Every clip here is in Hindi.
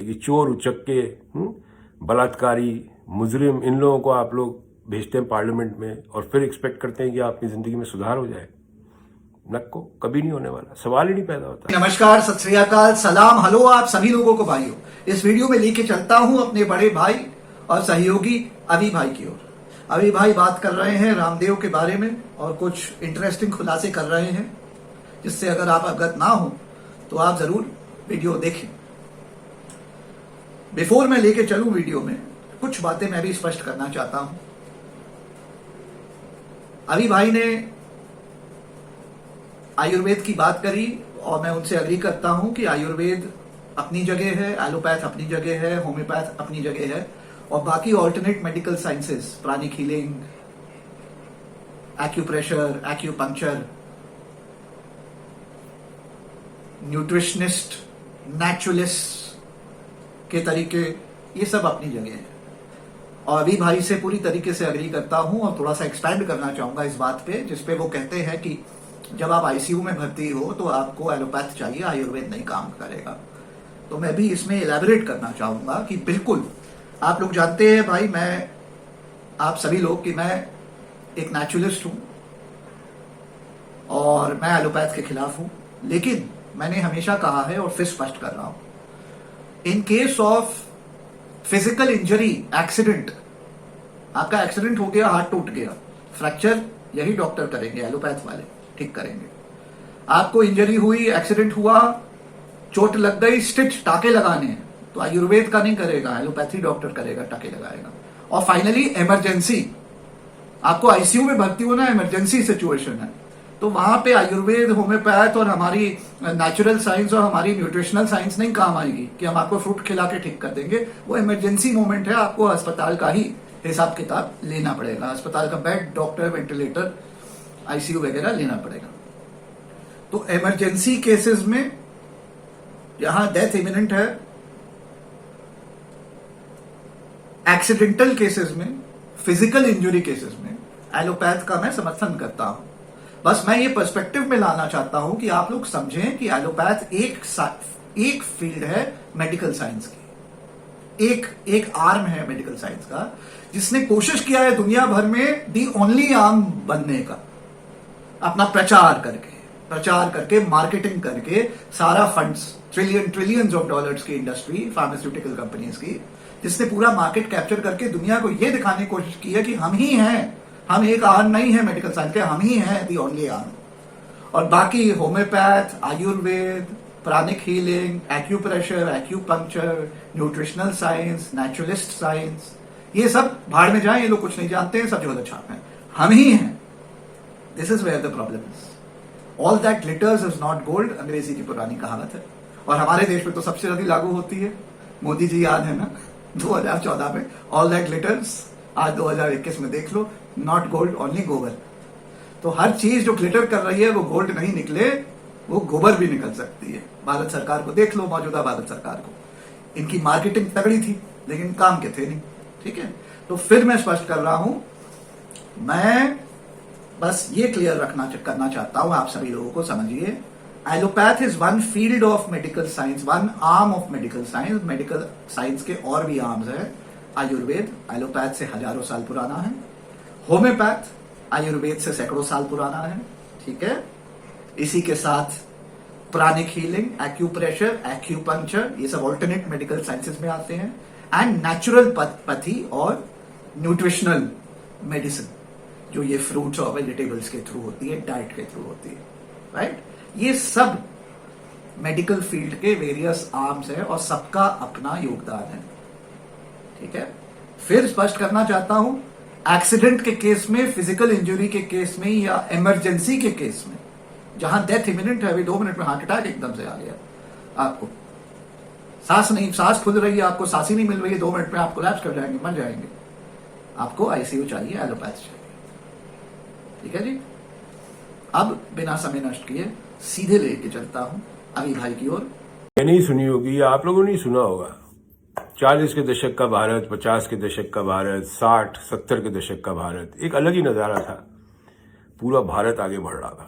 कि चोर उचक्के, बलात्कारी, मुजरिम, इन लोगों को आप लोग भेजते हैं पार्लियामेंट में और फिर एक्सपेक्ट करते हैं कि आपकी जिंदगी में सुधार हो जाए। नक्को कभी नहीं होने वाला, सवाल ही नहीं पैदा होता। नमस्कार, सत श्री अकाल, सलाम, हेलो आप सभी लोगों को भाइयों। इस वीडियो में लेके चलता हूं अपने बड़े भाई और सहयोगी अभी भाई की ओर। अभी भाई बात कर रहे हैं रामदेव के बारे में और कुछ इंटरेस्टिंग खुलासे कर रहे हैं, जिससे अगर आप अवगत ना हो तो आप जरूर वीडियो देखें। बिफोर मैं लेके चलूं वीडियो में, कुछ बातें मैं भी स्पष्ट करना चाहता हूं। अभी भाई ने आयुर्वेद की बात करी और मैं उनसे अग्री करता हूं कि आयुर्वेद अपनी जगह है, एलोपैथ अपनी जगह है, होम्योपैथ अपनी जगह है और बाकी alternate medical sciences, pranic healing, acupressure, acupuncture, nutritionist, naturalist के तरीके, ये सब अपनी जगह है। और अभी भाई से पूरी तरीके से अग्री करता हूं और थोड़ा सा एक्सपैंड करना चाहूंगा इस बात पे, जिसपे वो कहते हैं कि जब आप आईसीयू में भर्ती हो तो आपको एलोपैथ चाहिए, आयुर्वेद नहीं काम करेगा। तो मैं भी इसमें इलेबोरेट करना चाहूंगा कि बिल्कुल आप लोग जानते हैं भाई, आप सभी लोग, कि मैं एक नेचुरलिस्ट हूं और मैं एलोपैथ के खिलाफ हूं। लेकिन मैंने हमेशा कहा है और फिर स्पष्ट कर रहा हूं, in case of physical injury, accident, आपका एक्सीडेंट हो गया, हाथ टूट गया, फ्रैक्चर यही डॉक्टर करेंगे, एलोपैथ वाले ठीक करेंगे। आपको इंजरी हुई, एक्सीडेंट हुआ, चोट लग गई, स्टिच, टाके लगाने हैं, तो आयुर्वेद का नहीं करेगा, एलोपैथी डॉक्टर करेगा, टाके लगाएगा। और फाइनली इमरजेंसी, आपको आईसीयू में भर्ती होना, इमरजेंसी सिचुएशन है, तो वहां पे आयुर्वेद, होम्योपैथ और हमारी नेचुरल साइंस और हमारी न्यूट्रिशनल साइंस नहीं काम आएगी कि हम आपको फ्रूट खिला के ठीक कर देंगे। वो इमरजेंसी मोमेंट है, आपको अस्पताल का ही हिसाब किताब लेना पड़ेगा, अस्पताल का बेड, डॉक्टर, वेंटिलेटर, आईसीयू वगैरह लेना पड़ेगा। तो इमरजेंसी केसेस में यहां डेथ इमिनेंट है, एक्सीडेंटल केसेस में, फिजिकल इंजरी केसेस में एलोपैथ का मैं समर्थन करता हूं। बस मैं ये पर्सपेक्टिव में लाना चाहता हूं कि आप लोग समझें कि एलोपैथ एक फील्ड है मेडिकल साइंस की, एक आर्म है मेडिकल साइंस का, जिसने कोशिश किया है दुनिया भर में दी ओनली आर्म बनने का, अपना प्रचार करके, मार्केटिंग करके, सारा फंड्स, ट्रिलियंस ऑफ डॉलर्स की इंडस्ट्री, फार्मास्यूटिकल कंपनीज की, जिसने पूरा मार्केट कैप्चर करके दुनिया को यह दिखाने की कोशिश की है कि हम ही हैं, हम एक आर्म नहीं है मेडिकल साइंस के, हम ही हैं दी ओनली आर्म। और बाकी homeopath, Ayurveda, pranic healing, acupressure, acupuncture, nutritional science, naturalist science, ये सब भाड़ में जाए, ये लोग कुछ नहीं जानते हैं, सब झोला छाप हैं, हम ही हैं। This is where the problem is. All that glitters is not gold, अंग्रेजी की पुरानी कहावत है, और हमारे देश में तो सबसे ज्यादा लागू होती है। मोदी जी याद है ना 2014 में, ऑल दैट ग्लिटर्स, आज 2021 में देख लो, नॉट गोल्ड, ओनली गोबर। तो हर चीज जो ग्लिटर कर रही है वो गोल्ड नहीं निकले, वो गोबर भी निकल सकती है। भारत सरकार को देख लो, मौजूदा भारत सरकार को, इनकी मार्केटिंग तगड़ी थी लेकिन काम के थे नहीं, ठीक है। तो फिर मैं स्पष्ट कर रहा हूं, मैं बस ये क्लियर करना चाहता हूं, आप सभी लोगों को समझिए, allopath is one field of medical science, one arm of medical science. Medical science के और भी आर्म्स है। आयुर्वेद एलोपैथ से हजारों साल पुराना है, होम्योपैथ आयुर्वेद से सैकड़ों साल पुराना है, ठीक है। इसी के साथ प्राणिक हीलिंग, एक्यूप्रेशर, एक्यूपंक्चर, ये सब ऑल्टरनेट मेडिकल साइंसेस में आते हैं। एंड नेचुरोपैथी और न्यूट्रिशनल मेडिसिन, जो ये फ्रूट्स और वेजिटेबल्स के थ्रू होती है, डाइट के थ्रू होती है, राइट। ये सब मेडिकल फील्ड के वेरियस आर्म्स है और सबका अपना योगदान है, ठीक है। फिर स्पष्ट करना चाहता हूं, एक्सीडेंट के केस में, फिजिकल इंजरी के केस में या इमरजेंसी के केस में, जहां डेथ इमिनेंट है, अभी 2 मिनट में हार्ट अटैक एकदम से आ गया, आपको सांस खुल रही है, आपको सांस ही नहीं मिल रही है, 2 मिनट में आप कोलैप्स कर जाएंगे, मर जाएंगे, आपको आईसीयू चाहिए, एलोपैथ चाहिए, ठीक है जी। अब बिना समय नष्ट किए सीधे लेके चलता हूं अभी भाई की ओर। नहीं सुनी होगी, आप लोगों ने नहीं सुना होगा, 40 के दशक का भारत, 50 के दशक का भारत, 60, 70 के दशक का भारत, एक अलग ही नजारा था। पूरा भारत आगे बढ़ रहा था,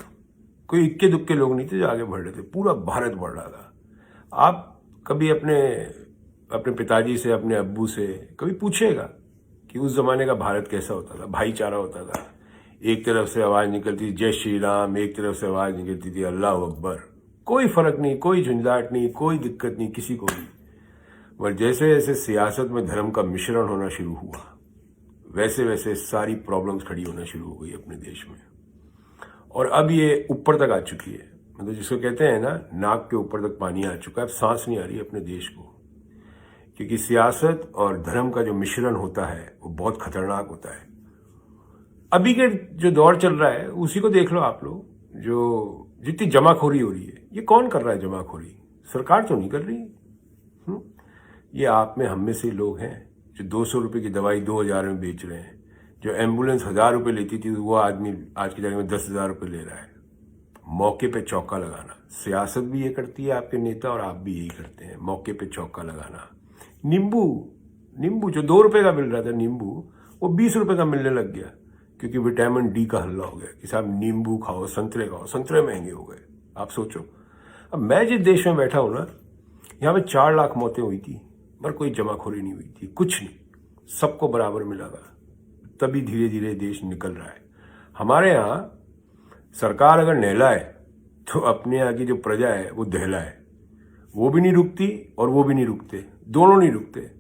कोई इक्के दुक्के लोग नहीं थे जो आगे बढ़ रहे थे, पूरा भारत बढ़ रहा था। आप कभी अपने अपने पिताजी से, अपने अब्बू से कभी पूछेगा कि उस जमाने का भारत कैसा होता था, भाईचारा होता था। एक तरफ से आवाज निकलती थी जय श्री राम, एक तरफ से आवाज निकलती थी अल्लाह अकबर। कोई फर्क नहीं, कोई झंझाट नहीं, कोई दिक्कत नहीं किसी को भी। मगर जैसे जैसे सियासत में धर्म का मिश्रण होना शुरू हुआ, वैसे वैसे सारी प्रॉब्लम्स खड़ी होना शुरू हो गई अपने देश में। और अब ये ऊपर तक आ चुकी है, मतलब जिसको कहते हैं ना, नाक के ऊपर तक पानी आ चुका है। अब सांस नहीं आ रही अपने देश को, क्योंकि सियासत और धर्म का जो मिश्रण होता है वो बहुत खतरनाक होता है। अभी के जो दौर चल रहा है उसी को देख लो आप लोग, जो जितनी जमाखोरी हो रही है, ये कौन कर रहा है जमाखोरी? सरकार तो नहीं कर रही। ये आप में, हम में से लोग हैं जो 200 रुपए की दवाई 2000 में बेच रहे हैं। जो एम्बुलेंस 1000 रुपए लेती थी वो आदमी आज की तारीख में 10,000 रुपए ले रहा है। मौके पे चौका लगाना, सियासत भी ये करती है आपके नेता, और आप भी यही करते हैं, मौके पे चौका लगाना। नींबू जो 2 रुपए का मिल रहा था नींबू, वो 20 रुपए का मिलने लग गया, क्योंकि विटामिन डी का हल्ला हो गया कि साहब नींबू खाओ, संतरे खाओ। संतरे महंगे हो गए। आप सोचो, अब मैं जिस देश में बैठा हूं ना, यहाँ पे 4 लाख मौतें हुई थी, पर कोई जमाखोरी नहीं हुई थी, कुछ नहीं, सबको बराबर मिला था। तभी धीरे धीरे देश निकल रहा है। हमारे यहाँ सरकार अगर नहलाए तो अपने यहाँ की जो प्रजा है वो दहलाए। वो भी नहीं रुकती और वो भी नहीं रुकते, दोनों नहीं रुकते।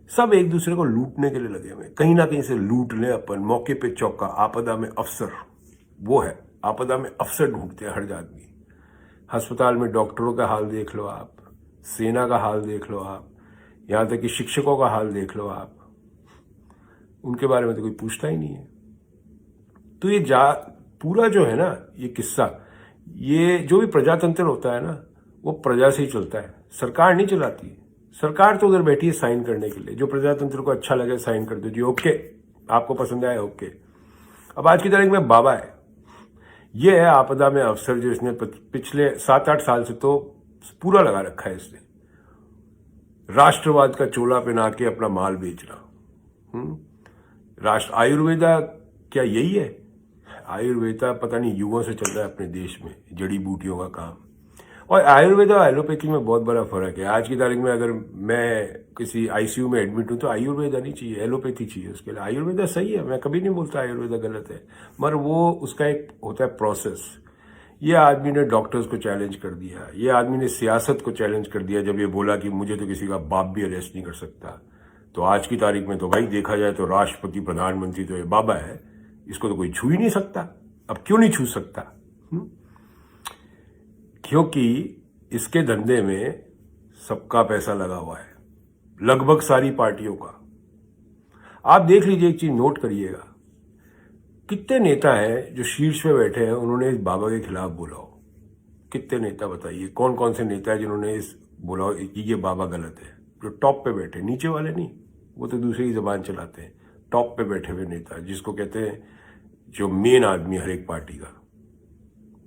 सब एक दूसरे को लूटने के लिए लगे हुए, कहीं ना कहीं से लूट ले अपन। मौके पे चौका, आपदा में अफसर, वो है, आपदा में अफसर ढूंढते हैं हर आदमी। अस्पताल में डॉक्टरों का हाल देख लो आप, सेना का हाल देख लो आप, यहां तक कि शिक्षकों का हाल देख लो आप। उनके बारे में तो कोई पूछता ही नहीं है। तो ये पूरा जो है ना ये किस्सा, ये जो भी प्रजातंत्र होता है ना, वो प्रजा से ही चलता है, सरकार नहीं चलाती। सरकार तो उधर बैठी है साइन करने के लिए, जो प्रजातंत्र को अच्छा लगे साइन कर दो जी, ओके, आपको पसंद आए ओके। अब आज की तारीख में बाबा है, ये है आपदा में अफसर, जो इसने पिछले 7-8 साल से तो पूरा लगा रखा है इसने, राष्ट्रवाद का चोला पहना के अपना माल बेच रहा। राष्ट्र आयुर्वेदा क्या यही है? आयुर्वेदा पता नहीं युगों से चल रहा है अपने देश में, जड़ी बूटियों का काम। और आयुर्वेदा और एलोपैथी में बहुत बड़ा फर्क है। आज की तारीख में अगर मैं किसी आईसीयू में एडमिट हूं तो आयुर्वेदा नहीं चाहिए, एलोपैथी चाहिए उसके लिए। आयुर्वेदा सही है, मैं कभी नहीं बोलता आयुर्वेदा गलत है, मगर वो उसका एक होता है प्रोसेस। ये आदमी ने डॉक्टर्स को चैलेंज कर दिया, ये आदमी ने सियासत को चैलेंज कर दिया जब ये बोला कि मुझे तो किसी का बाप भी अरेस्ट नहीं कर सकता। तो आज की तारीख में तो भाई देखा जाए तो राष्ट्रपति, प्रधानमंत्री तो ये बाबा है, इसको तो कोई छू ही नहीं सकता। अब क्यों नहीं छू सकता? क्योंकि इसके धंधे में सबका पैसा लगा हुआ है, लगभग सारी पार्टियों का। आप देख लीजिए, एक चीज नोट करिएगा, कितने नेता हैं जो शीर्ष पे बैठे हैं उन्होंने इस बाबा के खिलाफ बोला हो? कितने नेता बताइए, कौन कौन से नेता है जिन्होंने इस बोला हो कि ये बाबा गलत है? जो टॉप पे बैठे, नीचे वाले नहीं, वो तो दूसरी ही जबान चलाते हैं। टॉप पे बैठे हुए नेता, जिसको कहते हैं जो मेन आदमी हर एक पार्टी का,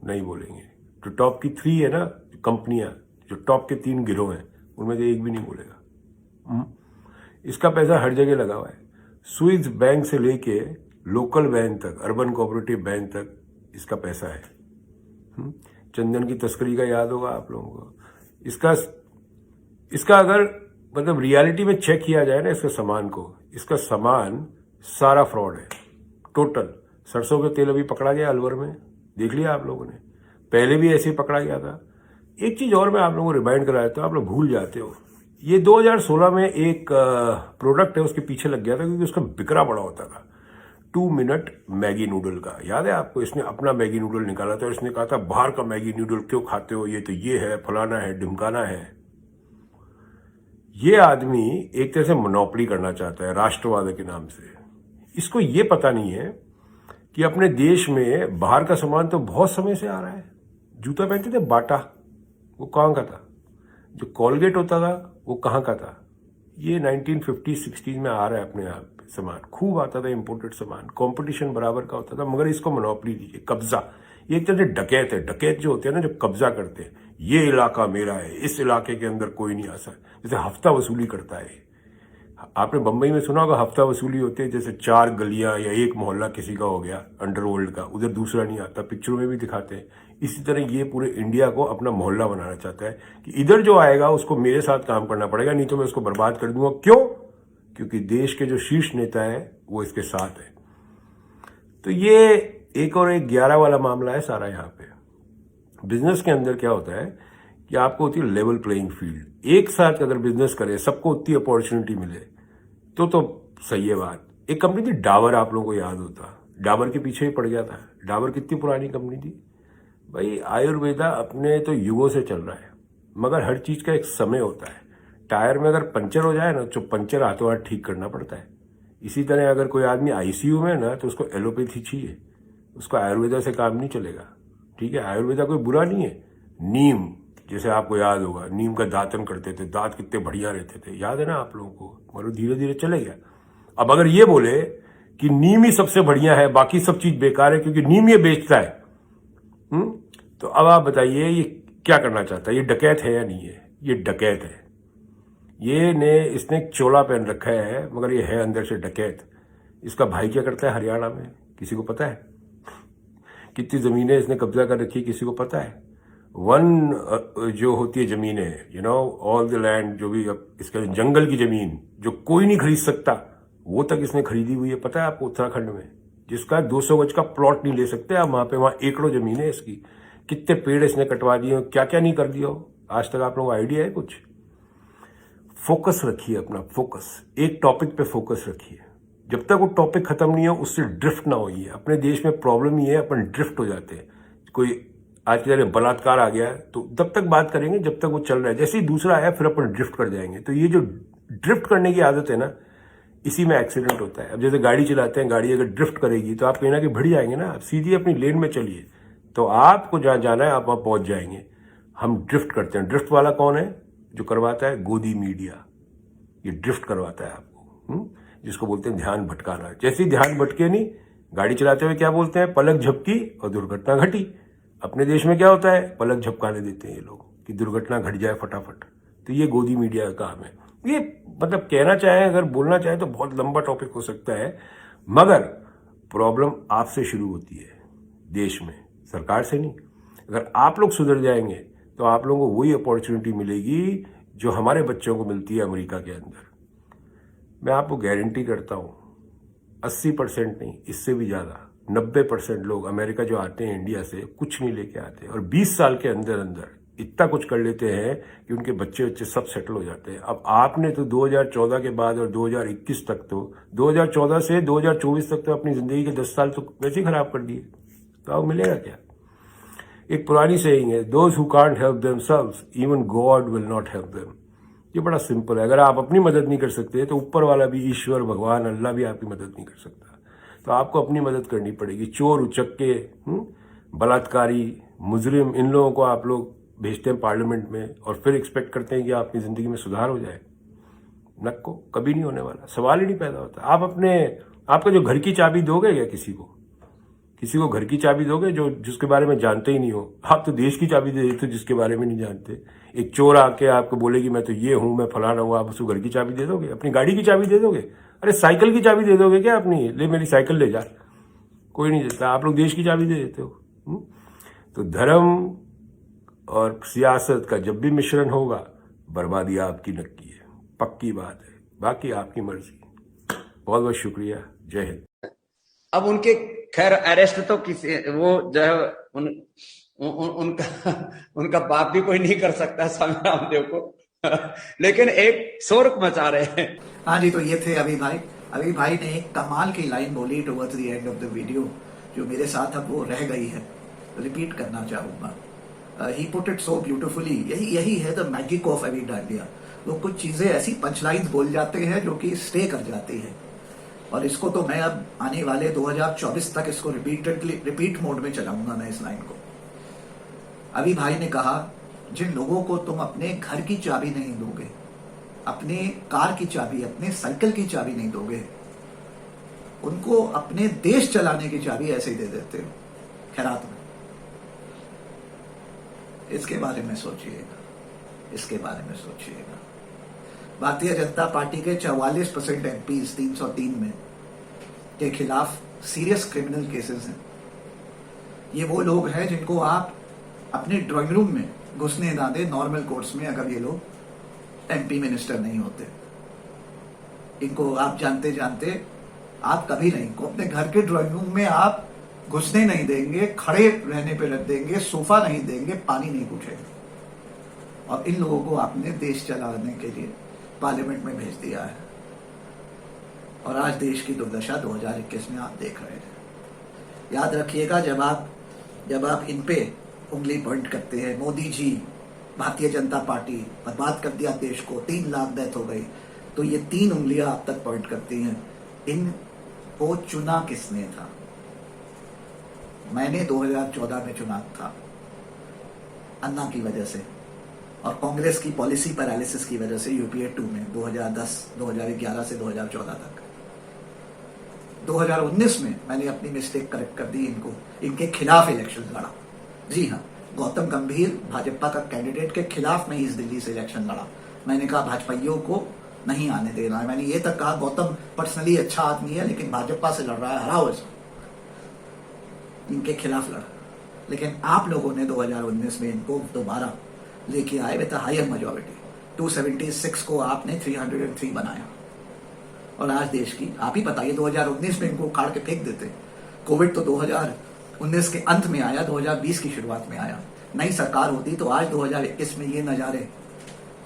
नहीं बोलेंगे। जो टॉप की 3 है ना कंपनियां, जो टॉप के 3 गिरोह हैं, उनमें से एक भी नहीं बोलेगा। इसका पैसा हर जगह लगा हुआ है, स्विस बैंक से लेके लोकल बैंक तक, अर्बन कोऑपरेटिव बैंक तक इसका पैसा है। चंदन की तस्करी का याद होगा आप लोगों को। इसका अगर मतलब रियलिटी में चेक किया जाए ना इसके सामान को, इसका सामान सारा फ्रॉड है टोटल। सरसों का तेल अभी पकड़ा गया अलवर में, देख लिया आप लोगों ने, पहले भी ऐसे ही पकड़ा गया था। एक चीज और मैं आप लोगों को रिमाइंड करा देता हूं, आप लोग भूल जाते हो। ये 2016 में एक प्रोडक्ट है उसके पीछे लग गया था, क्योंकि उसका बिकरा बड़ा होता था, 2 मिनट मैगी नूडल का। याद है आपको? इसने अपना मैगी नूडल निकाला था और इसने कहा था बाहर का मैगी नूडल क्यों खाते हो, ये तो ये है, फलाना है, ढिमकाना है। ये आदमी एक तरह से मोनोपोली करना चाहता है राष्ट्रवाद के नाम से। इसको ये पता नहीं है कि अपने देश में बाहर का सामान तो बहुत समय से आ रहा है। जूता पहनते थे बाटा, वो कहाँ का था? जो कॉलगेट होता था वो कहाँ का था? ये 1950-60 में आ रहा है अपने आप सामान, खूब आता था इंपोर्टेड सामान, कंपटीशन बराबर का होता था, मगर इसको मोनोपोली दी, कब्जा। ये एक तरह से डकैत है। डकैत जो होते हैं ना, जो कब्जा करते हैं, ये इलाका मेरा है, इस इलाके के अंदर कोई नहीं आ सकता। जैसे हफ्ता वसूली करता है। आपने बंबई में सुना होगा हफ्ता वसूली होती है, जैसे 4 गलियां या एक मोहल्ला किसी का हो गया अंडरवर्ल्ड का, उधर दूसरा नहीं आता, पिक्चरों में भी दिखाते हैं। इसी तरह ये पूरे इंडिया को अपना मोहल्ला बनाना चाहता है कि इधर जो आएगा उसको मेरे साथ काम करना पड़ेगा, नहीं तो मैं उसको बर्बाद कर दूंगा। क्यों? क्योंकि देश के जो शीर्ष नेता हैं वो इसके साथ है। तो ये एक और एक 11 वाला मामला है सारा। यहाँ पे बिजनेस के अंदर क्या होता है कि आपको होती है लेवल प्लेइंग फील्ड। एक साथ अगर बिजनेस करे, सबको उतनी अपॉर्चुनिटी मिले तो सही है बात। एक कंपनी थी डाबर, आप लोगों को याद होता, डाबर के पीछे ही पड़ गया था। डाबर कितनी पुरानी कंपनी थी भाई। आयुर्वेदा अपने तो युगों से चल रहा है, मगर हर चीज का एक समय होता है। टायर में अगर पंचर हो जाए ना तो पंचर हाथों हाथ ठीक करना पड़ता है। इसी तरह अगर कोई आदमी आईसीयू में ना तो उसको एलोपैथी चाहिए, उसको आयुर्वेदा से काम नहीं चलेगा। ठीक है, आयुर्वेदा कोई बुरा नहीं है। नीम, जैसे आपको याद होगा, नीम का दातन करते थे, दांत कितने बढ़िया रहते थे, याद है ना आप लोगों को, मगर धीरे धीरे चले गया। अब अगर ये बोले कि नीम ही सबसे बढ़िया है, बाकी सब चीज बेकार है क्योंकि नीम ये बेचता है, तो अब आप बताइए ये क्या करना चाहता है? ये डकैत है या नहीं है? ये डकैत है। इसने एक चोला पहन रखा है, मगर ये है अंदर से डकैत। इसका भाई क्या करता है हरियाणा में, किसी को पता है? कितनी जमीनें इसने कब्जा कर रखी है, किसी को पता है? जो होती है जमीनें, ऑल द लैंड, जो भी इसके जंगल की जमीन जो कोई नहीं खरीद सकता, वो तक इसने खरीदी हुई है। पता है आपको? उत्तराखंड में, जिसका 200 गज का प्लॉट नहीं ले सकते आप वहां एकड़ों जमीन है इसकी। कितने पेड़ इसने कटवा दिए, क्या क्या नहीं कर दिया हो आज तक, आप लोगों को आइडिया है कुछ? फोकस रखिए अपना, फोकस एक टॉपिक पे फोकस रखिए। जब तक वो टॉपिक खत्म नहीं हो उससे ड्रिफ्ट ना होइए। अपने देश में प्रॉब्लम ही है, अपन ड्रिफ्ट हो जाते हैं। कोई आज के दिन बलात्कार आ गया तो तब तक बात करेंगे जब तक वो चल रहा है, जैसे ही दूसरा आया फिर अपन ड्रिफ्ट कर जाएंगे। तो ये जो ड्रिफ्ट करने की आदत है ना, इसी में एक्सीडेंट होता है। अब जैसे गाड़ी चलाते हैं, गाड़ी अगर ड्रिफ्ट करेगी तो आप कहीं ना कहीं भिड़ जाएंगे ना। आप सीधी अपनी लेन में चलिए तो आपको जहां जाना है आप वहां पहुंच जाएंगे। हम ड्रिफ्ट करते हैं। ड्रिफ्ट वाला कौन है जो करवाता है? गोदी मीडिया। ये ड्रिफ्ट करवाता है आपको, जिसको बोलते हैं ध्यान भटकाना। जैसे ही ध्यान भटके नहीं, गाड़ी चलाते हुए क्या बोलते हैं? पलक झपकी और दुर्घटना घटी। अपने देश में क्या होता है? पलक झपकाने देते हैं ये लोग कि दुर्घटना घट जाए फटाफट। तो ये गोदी मीडिया का काम है। ये मतलब कहना चाहे, अगर बोलना चाहे तो बहुत लंबा टॉपिक हो सकता है, मगर प्रॉब्लम आपसे शुरू होती है देश में, सरकार से नहीं। अगर आप लोग सुधर जाएंगे तो आप लोगों को वही अपॉर्चुनिटी मिलेगी जो हमारे बच्चों को मिलती है अमेरिका के अंदर। मैं आपको गारंटी करता हूं 80% नहीं, इससे भी ज्यादा 90% लोग अमेरिका जो आते हैं इंडिया से कुछ नहीं लेके आते, और 20 साल के अंदर अंदर इतना कुछ कर लेते हैं कि उनके बच्चे सब सेटल हो जाते हैं। अब आपने तो 2014 के बाद और 2021 तक, तो 2014 से 2024 तक तो अपनी जिंदगी के 10 साल तो वैसे ही खराब कर दिए। तो अब मिलेगा क्या? एक पुरानी सेइंग है, those who can't help themselves even God will not help them. ये बड़ा सिंपल है। अगर आप अपनी मदद नहीं कर सकते तो ऊपर वाला भी, ईश्वर, भगवान, अल्लाह भी आपकी मदद नहीं कर सकता। तो आपको अपनी मदद करनी पड़ेगी। चोर, उचक्के, बलात्कारी, मुजरिम, इन लोगों को आप लोग भेजते हैं पार्लियामेंट में और फिर एक्सपेक्ट करते हैं कि आपकी जिंदगी में सुधार हो जाए। नक्को कभी नहीं होने वाला, सवाल ही नहीं पैदा होता। आपका जो घर की चाबी दोगे क्या किसी को घर की चाबी दोगे जिसके बारे में जानते ही नहीं हो? आप तो देश की चाबी दे देते हो जिसके बारे में नहीं जानते। एक चोर आके आपको बोलेगी मैं तो ये हूं, मैं फलाना हूं, आप उसको घर की चाबी दे दोगे? अपनी गाड़ी की चाबी दे दोगे? अरे साइकिल की चाबी दे दोगे क्या अपनी? ले मेरी साइकिल ले जा। कोई नहीं देता। आप लोग देश की चाबी दे देते हो। तो धर्म और सियासत का जब भी मिश्रण होगा, बर्बादी आपकी नक्की है, पक्की बात है। बाकी आपकी मर्जी। बहुत बहुत शुक्रिया। जय हिंद। अब उनके खैर अरेस्ट तो किसी, वो जो है उनका बाप भी कोई नहीं कर सकता स्वामी रामदेव को लेकिन एक शोर मचा रहे हैं। हाँ जी, तो ये थे अभी भाई ने एक कमाल की लाइन बोली towards the end of the video, जो मेरे साथ अब वो रह गई है, रिपीट करना चाहूंगा। ही पुट इट सो ब्यूटिफुली। यही है द मैजिक ऑफ अभी डांडिया। वो कुछ चीजें ऐसी पंचलाइंस बोल जाते हैं जो कि स्टे कर जाती है, और इसको तो मैं अब आने वाले 2024 तक इसको रिपीट मोड में चलाऊंगा मैं इस लाइन को। अभी भाई ने कहा, जिन लोगों को तुम अपने घर की चाबी नहीं दोगे, अपने कार की चाबी, अपने साइकिल की चाबी नहीं दोगे, उनको अपने देश चलाने की चाबी ऐसे ही दे देते हो खैरात में। इसके बारे में सोचिएगा, इसके बारे में सोचिएगा। भारतीय जनता पार्टी के 44% एमपीज 303 में के खिलाफ सीरियस क्रिमिनल केसेस हैं। ये वो लोग हैं जिनको आप अपने ड्राइंग रूम में घुसने ना दे नॉर्मल कोर्ट्स में, अगर ये लोग एमपी मिनिस्टर नहीं होते। इनको आप जानते जानते आप कभी नहीं को अपने घर के ड्राइंग रूम में आप घुसने नहीं देंगे, खड़े रहने पे रख देंगे, सोफा नहीं देंगे, पानी नहीं पूछेंगे। और इन लोगों को आपने देश चलाने के लिए पार्लियामेंट में भेज दिया है। और आज देश की दुर्दशा 2021 में आप देख रहे हैं। याद रखिएगा, जब आप इन पे उंगली पॉइंट करते हैं, मोदी जी, भारतीय जनता पार्टी बर्बाद कर दिया देश को, 3 लाख डेथ हो गई, तो ये 3 उंगलियां आप तक पॉइंट करती हैं। इनको चुना किसने था? मैंने 2014 में चुना था, अन्ना की वजह से और कांग्रेस की पॉलिसी पैरालिसिस की वजह से यूपीए 2 में 2011 से 2014 तक। 2019 में मैंने अपनी मिस्टेक करेक्ट कर दी, इनके खिलाफ इलेक्शन लड़ा। जी हाँ, गौतम गंभीर भाजपा का कैंडिडेट के खिलाफ मैं इस दिल्ली से इलेक्शन लड़ा। मैंने कहा भाजपाइयों को नहीं आने देना है। मैंने ये तक कहा गौतम पर्सनली अच्छा आदमी है, लेकिन भाजपा से लड़ रहा है, हराओ इसको। इनके खिलाफ लड़ा, लेकिन आप लोगों ने 2019 में इनको दोबारा लेके आए विद हायर मेजॉरिटी। 276 को आपने 303 बनाया। और आज देश की आप ही बताइए, 2019 में इनको उखाड़ के फेंक देते। कोविड तो 2019 के अंत में आया, 2020 की शुरुआत में आया। नई सरकार होती तो आज 2021 में ये नजारे,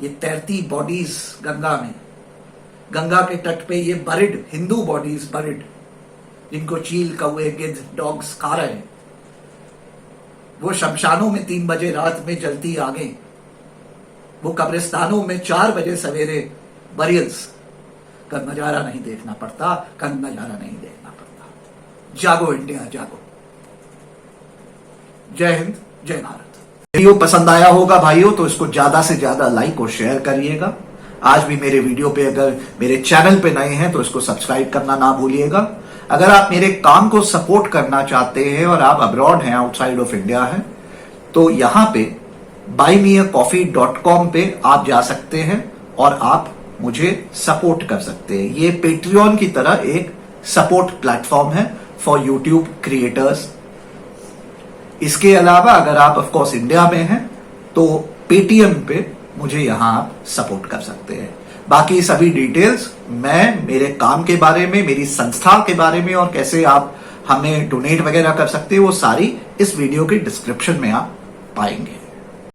ये तैरती बॉडीज गंगा में, गंगा के तट पे ये बरिड हिंदू बॉडीज, बरिड, जिनको चील, कौवे, गिद्ध, डॉग्स खा रहे हैं, वो शमशानों में 3 बजे रात में जलती आगे, वो कब्रिस्तानों में 4 बजे सवेरे बरियल्स का नजारा नहीं देखना पड़ता, का नजारा नहीं देखना पड़ता। जागो इंडिया, जागो। जय हिंद, जय भारत। वीडियो पसंद आया होगा भाइयों तो इसको ज्यादा से ज्यादा लाइक और शेयर करिएगा। आज भी मेरे वीडियो पे, अगर मेरे चैनल पे नए हैं तो इसको सब्सक्राइब करना ना भूलिएगा। अगर आप मेरे काम को सपोर्ट करना चाहते हैं और आप अब्रॉड हैं, आउटसाइड ऑफ इंडिया हैं, तो यहां पे buymeacoffee.com पे आप जा सकते हैं और आप मुझे सपोर्ट कर सकते हैं। ये पेट्रियन की तरह एक सपोर्ट प्लेटफॉर्म है फॉर यूट्यूब क्रिएटर्स। इसके अलावा अगर आप ऑफ कोर्स इंडिया में हैं तो पेटीएम पे मुझे यहां आप सपोर्ट कर सकते हैं। बाकी सभी डिटेल्स मैं मेरे काम के बारे में, मेरी संस्था के बारे में और कैसे आप हमें डोनेट वगैरह कर सकते हैं, वो सारी इस वीडियो के डिस्क्रिप्शन में आप पाएंगे।